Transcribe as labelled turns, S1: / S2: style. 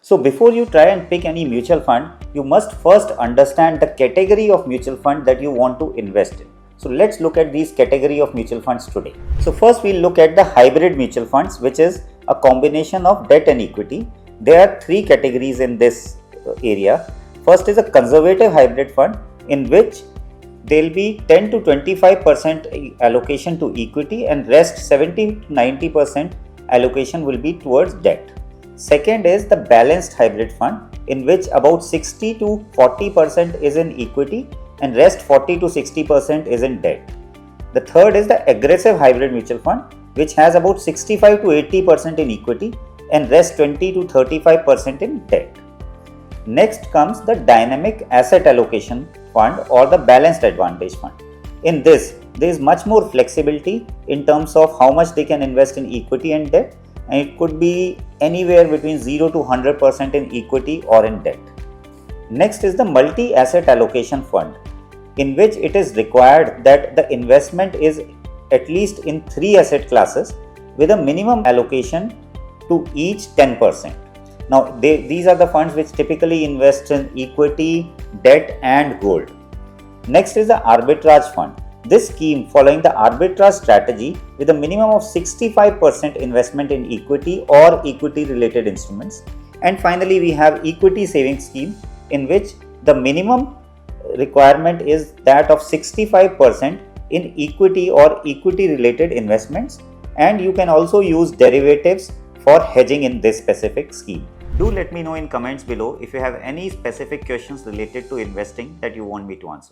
S1: So before you try and pick any mutual fund, you must first understand the category of mutual fund that you want to invest in. So let's look at these category of mutual funds today. So first we'll look at the hybrid mutual funds, which is a combination of debt and equity. There are three categories in this area. First is a conservative hybrid fund, in which there will be 10 to 25% allocation to equity and rest 70 to 90% allocation will be towards debt. Second is the balanced hybrid fund, in which about 60 to 40% is in equity and rest 40 to 60% is in debt. The third is the aggressive hybrid mutual fund, which has about 65 to 80% in equity and rest 20 to 35% in debt. Next comes the dynamic asset allocation fund or the balanced advantage fund. In this, there is much more flexibility in terms of how much they can invest in equity and debt, and it could be anywhere between 0 to 100% in equity or in debt. Next is the multi-asset allocation fund, in which it is required that the investment is at least in 3 asset classes with a minimum allocation to each 10%. Now, these are the funds which typically invest in equity, debt and gold. Next is the arbitrage fund. This scheme following the arbitrage strategy with a minimum of 65% investment in equity or equity related instruments. And finally, we have equity savings scheme, in which the minimum requirement is that of 65% in equity or equity related investments, and you can also use derivatives for hedging in this specific scheme. Do let me know in comments below if you have any specific questions related to investing that you want me to answer.